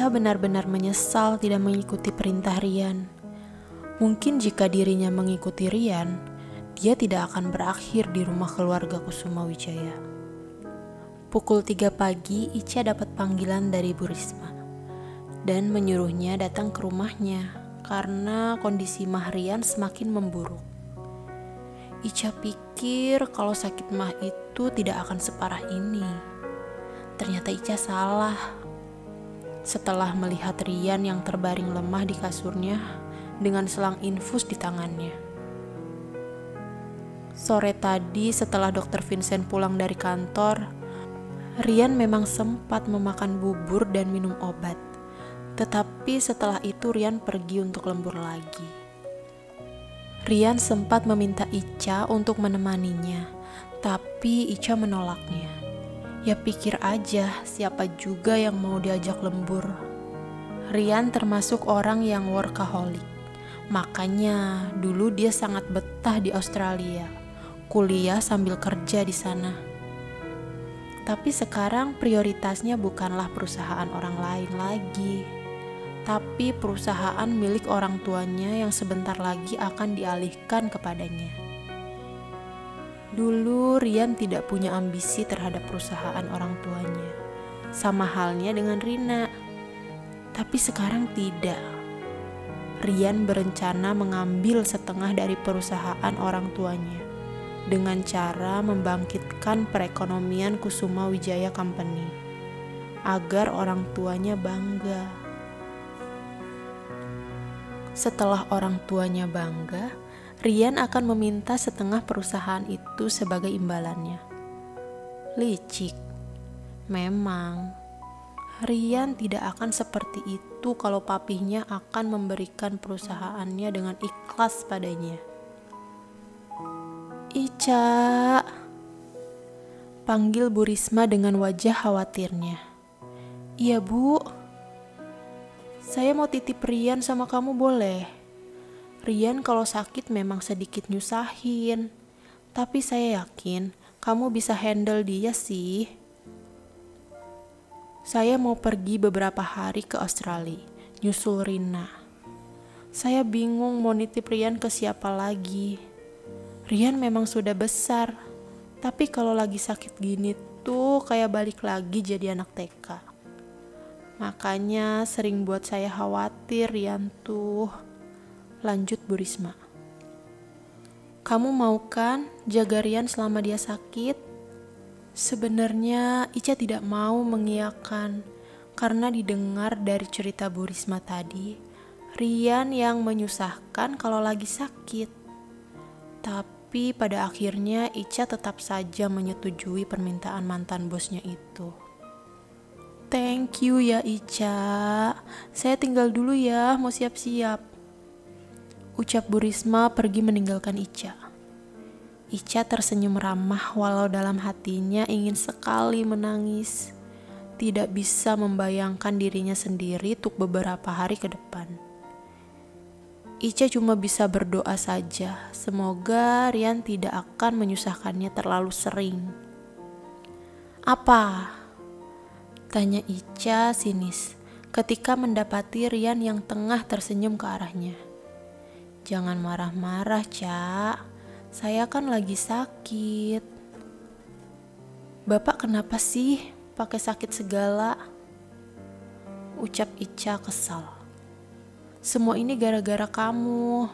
Ica benar-benar menyesal tidak mengikuti perintah Rian. Mungkin jika dirinya mengikuti Rian, dia tidak akan berakhir di rumah keluarga Kusuma Wijaya. Pukul 3 pagi, Ica dapat panggilan dari Bu Risma dan menyuruhnya datang ke rumahnya karena kondisi mah Rian semakin memburuk. Ica pikir kalau sakit mah itu tidak akan separah ini. Ternyata Ica salah. Setelah melihat Rian yang terbaring lemah di kasurnya dengan selang infus di tangannya. Sore tadi setelah Dr. Vincent pulang dari kantor, Rian memang sempat memakan bubur dan minum obat. Tetapi setelah itu Rian pergi untuk lembur lagi. Rian sempat meminta Ica untuk menemaninya, tapi Ica menolaknya. Ya pikir aja siapa juga yang mau diajak lembur. Rian termasuk orang yang workaholic. Makanya dulu dia sangat betah di Australia, kuliah sambil kerja di sana. Tapi sekarang prioritasnya bukanlah perusahaan orang lain lagi, tapi perusahaan milik orang tuanya yang sebentar lagi akan dialihkan kepadanya. Dulu Rian tidak punya ambisi terhadap perusahaan orang tuanya, sama halnya dengan Rina. Tapi sekarang tidak. Rian berencana mengambil setengah dari perusahaan orang tuanya dengan cara membangkitkan perekonomian Kusuma Wijaya Company agar orang tuanya bangga. Setelah orang tuanya bangga, Rian akan meminta setengah perusahaan itu sebagai imbalannya. Licik. Memang, Rian tidak akan seperti itu kalau papihnya akan memberikan perusahaannya dengan ikhlas padanya. Ica, panggil Bu Risma dengan wajah khawatirnya. Iya Bu, saya mau titip Rian sama kamu boleh? Rian kalau sakit memang sedikit nyusahin, tapi saya yakin kamu bisa handle dia sih. Saya mau pergi beberapa hari ke Australia, nyusul Rina. Saya bingung mau nitip Rian ke siapa lagi. Rian memang sudah besar, tapi kalau lagi sakit gini tuh kayak balik lagi jadi anak TK. Makanya sering buat saya khawatir Rian tuh. Lanjut Bu Risma. Kamu mau kan jaga Rian selama dia sakit? Sebenarnya Ica tidak mau mengiyakan karena didengar dari cerita Bu Risma tadi, Rian yang menyusahkan kalau lagi sakit. Tapi pada akhirnya Ica tetap saja menyetujui permintaan mantan bosnya itu. Thank you ya Ica. Saya tinggal dulu ya, mau siap-siap. Ucap Bu Risma pergi meninggalkan Ica. Ica tersenyum ramah walau dalam hatinya ingin sekali menangis. Tidak bisa membayangkan dirinya sendiri untuk beberapa hari ke depan. Ica cuma bisa berdoa saja, semoga Rian tidak akan menyusahkannya terlalu sering. Apa? Tanya Ica sinis ketika mendapati Rian yang tengah tersenyum ke arahnya. Jangan marah-marah, Cak. Saya kan lagi sakit. Bapak kenapa sih pakai sakit segala? Ucap Ica kesal. Semua ini gara-gara kamu.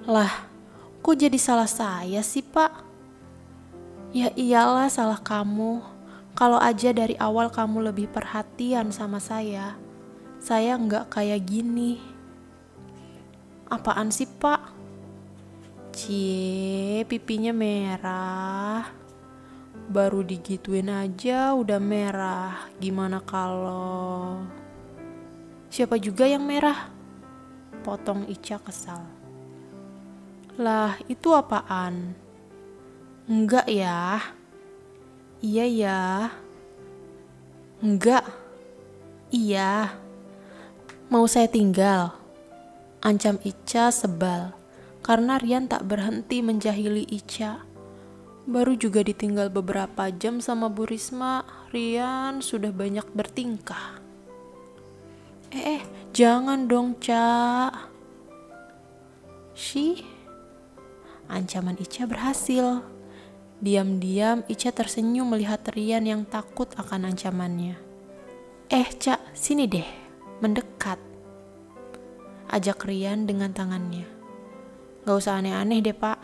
Lah, kok jadi salah saya sih, Pak? Ya iyalah salah kamu. Kalau aja dari awal kamu lebih perhatian sama saya nggak kayak gini. Apaan sih Pak? Cie, pipinya merah. Baru digituin aja udah merah. Gimana kalau... Siapa juga yang merah? Potong Ica kesal. Lah, itu apaan? Enggak ya? Iya ya. Enggak. Iya. Mau saya tinggal? Ancam Ica sebal, karena Rian tak berhenti menjahili Ica. Baru juga ditinggal beberapa jam sama Bu Risma, Rian sudah banyak bertingkah. Jangan dong, Ca. Shi, ancaman Ica berhasil. Diam-diam Ica tersenyum melihat Rian yang takut akan ancamannya. Ca, sini deh, mendekat. Ajak Rian dengan tangannya. Gak usah aneh-aneh deh, Pak.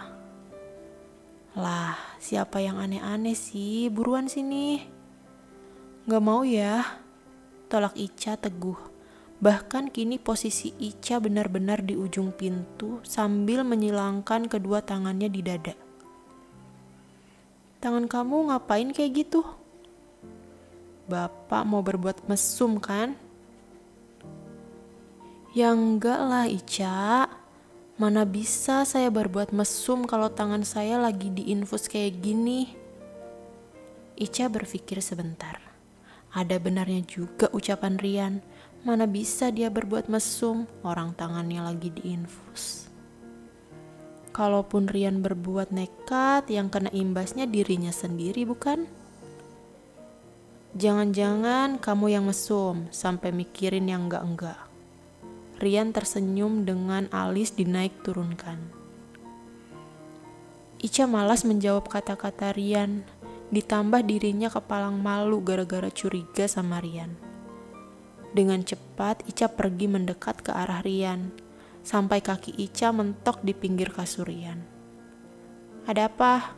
Lah, siapa yang aneh-aneh sih? Buruan sini. Gak mau ya, tolak Ica teguh. Bahkan kini posisi Ica benar-benar di ujung pintu sambil menyilangkan kedua tangannya di dada. Tangan kamu ngapain kayak gitu? Bapak mau berbuat mesum kan? Ya enggak lah Ica. Mana bisa saya berbuat mesum kalau tangan saya lagi diinfus kayak gini? Ica berpikir sebentar. Ada benarnya juga ucapan Rian. Mana bisa dia berbuat mesum, orang tangannya lagi diinfus. Kalaupun Rian berbuat nekat, yang kena imbasnya dirinya sendiri bukan? Jangan-jangan kamu yang mesum, sampai mikirin yang enggak-enggak. Rian tersenyum dengan alis dinaik turunkan. Ica malas menjawab kata-kata Rian, ditambah dirinya kepalang malu gara-gara curiga sama Rian. Dengan cepat Ica pergi mendekat ke arah Rian, sampai kaki Ica mentok di pinggir kasur Rian. Ada apa?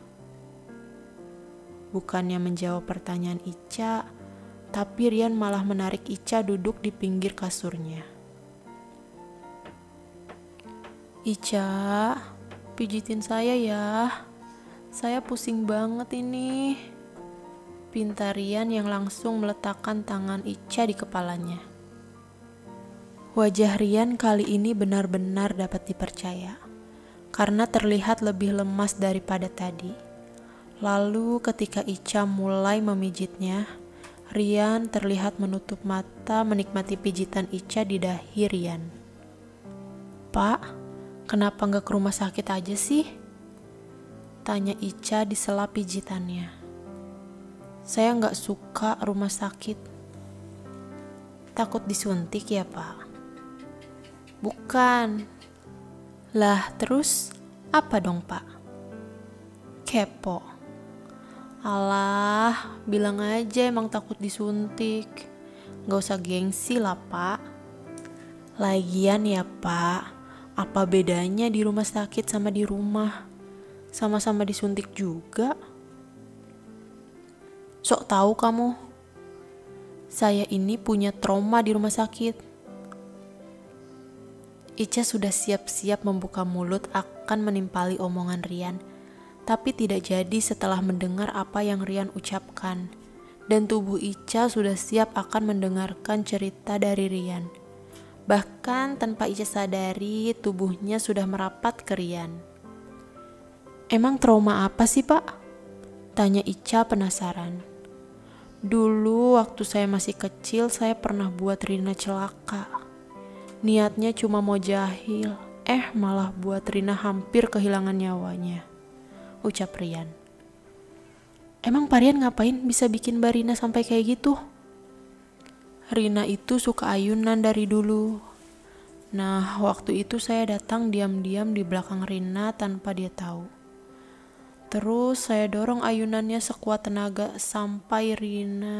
Bukannya menjawab pertanyaan Ica, tapi Rian malah menarik Ica duduk di pinggir kasurnya. Ica, pijitin saya ya. Saya pusing banget ini. Pinta Rian yang langsung meletakkan tangan Ica di kepalanya. Wajah Rian kali ini benar-benar dapat dipercaya, karena terlihat lebih lemas daripada tadi. Lalu ketika Ica mulai memijitnya, Rian terlihat menutup mata menikmati pijitan Ica di dahi Rian. Pak, kenapa gak ke rumah sakit aja sih? Tanya Ica di sela pijitannya. Saya gak suka rumah sakit. Takut disuntik ya Pak? Bukan. Lah terus apa dong Pak? Kepo. Alah, bilang aja emang takut disuntik. Gak usah gengsi lah Pak. Lagian ya Pak, apa bedanya di rumah sakit sama di rumah? Sama-sama disuntik juga. Sok tahu kamu. Saya ini punya trauma di rumah sakit. Ica sudah siap-siap membuka mulut akan menimpali omongan Rian, tapi tidak jadi setelah mendengar apa yang Rian ucapkan. Dan tubuh Ica sudah siap akan mendengarkan cerita dari Rian. Bahkan tanpa Ica sadari, tubuhnya sudah merapat ke Rian. Emang trauma apa sih Pak? Tanya Ica penasaran. Dulu waktu saya masih kecil, saya pernah buat Rina celaka. Niatnya cuma mau jahil, malah buat Rina hampir kehilangan nyawanya, ucap Rian. Emang Pak Rian ngapain bisa bikin Mbak Rina sampai kayak gitu? Rina itu suka ayunan dari dulu. Nah, waktu itu saya datang diam-diam di belakang Rina tanpa dia tahu. Terus saya dorong ayunannya sekuat tenaga sampai Rina.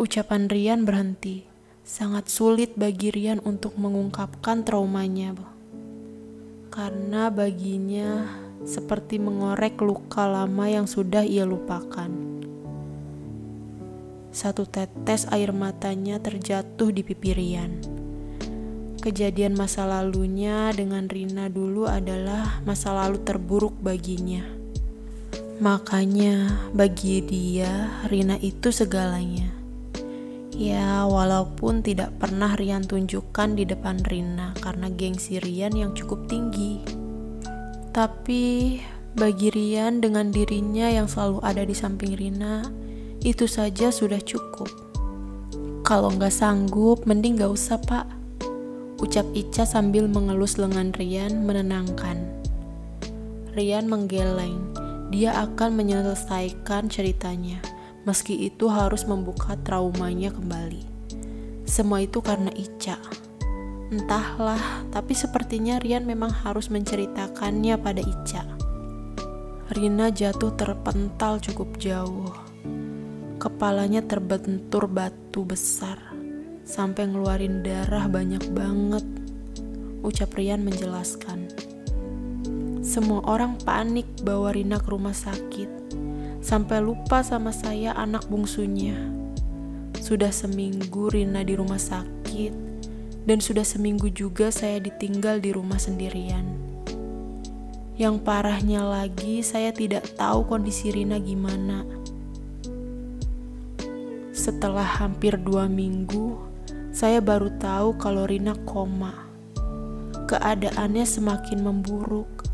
Ucapan Rian berhenti. Sangat sulit bagi Rian untuk mengungkapkan traumanya. Karena baginya seperti mengorek luka lama yang sudah ia lupakan. Satu tetes air matanya terjatuh di pipi Rian. Kejadian masa lalunya dengan Rina dulu adalah masa lalu terburuk baginya. Makanya bagi dia, Rina itu segalanya. Ya, walaupun tidak pernah Rian tunjukkan di depan Rina karena gengsi Rian yang cukup tinggi. Tapi bagi Rian dengan dirinya yang selalu ada di samping Rina, itu saja sudah cukup. Kalau nggak sanggup, mending nggak usah Pak, ucap Ica sambil mengelus lengan Rian menenangkan. Rian menggeleng, dia akan menyelesaikan ceritanya, meski itu harus membuka traumanya kembali. Semua itu karena Ica. Entahlah, tapi sepertinya Rian memang harus menceritakannya pada Ica. Rina jatuh terpental cukup jauh. Kepalanya terbentur batu besar, sampai ngeluarin darah banyak banget, ucap Rian menjelaskan. Semua orang panik bawa Rina ke rumah sakit, sampai lupa sama saya anak bungsunya. Sudah seminggu Rina di rumah sakit, dan sudah seminggu juga saya ditinggal di rumah sendirian. Yang parahnya lagi, saya tidak tahu kondisi Rina gimana. Setelah hampir 2 minggu, saya baru tahu kalau Rina koma. Keadaannya semakin memburuk.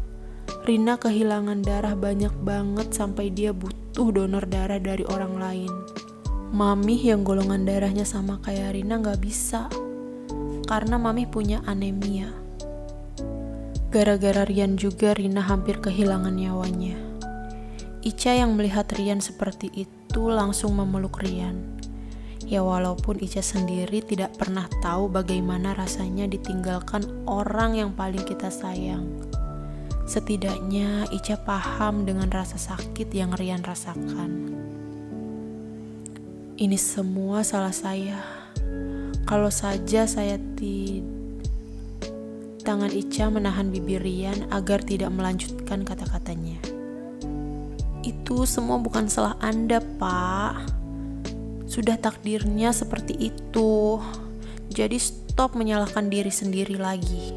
Rina kehilangan darah banyak banget sampai dia butuh donor darah dari orang lain. Mami yang golongan darahnya sama kayak Rina gak bisa, karena Mami punya anemia. Gara-gara Rian juga Rina hampir kehilangan nyawanya. Ica yang melihat Rian seperti itu langsung memeluk Rian. Ya walaupun Ica sendiri tidak pernah tahu bagaimana rasanya ditinggalkan orang yang paling kita sayang. Setidaknya Ica paham dengan rasa sakit yang Rian rasakan. Ini semua salah saya. Kalau saja saya Tangan Ica menahan bibir Rian agar tidak melanjutkan kata-katanya. Itu semua bukan salah Anda, Pak. Sudah takdirnya seperti itu. Jadi stop menyalahkan diri sendiri lagi.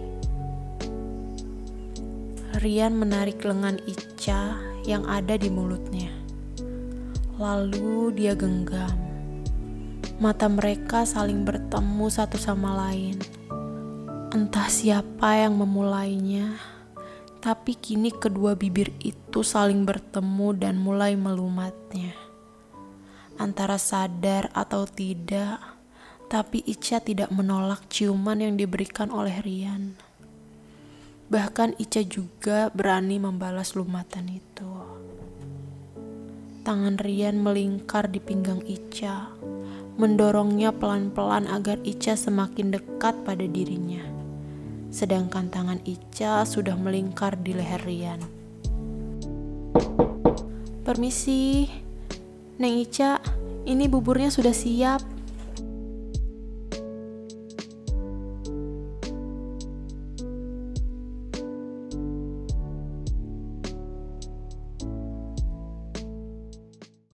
Rian menarik lengan Ica yang ada di mulutnya. Lalu dia genggam. Mata mereka saling bertemu satu sama lain. Entah siapa yang memulainya, tapi kini kedua bibir itu saling bertemu dan mulai melumatnya. Antara sadar atau tidak, tapi Ica tidak menolak ciuman yang diberikan oleh Rian. Bahkan Ica juga berani membalas lumatan itu. Tangan Rian melingkar di pinggang Ica, mendorongnya pelan-pelan agar Ica semakin dekat pada dirinya. Sedangkan tangan Ica sudah melingkar di leher Rian. Permisi, Neng Ica, ini buburnya sudah siap.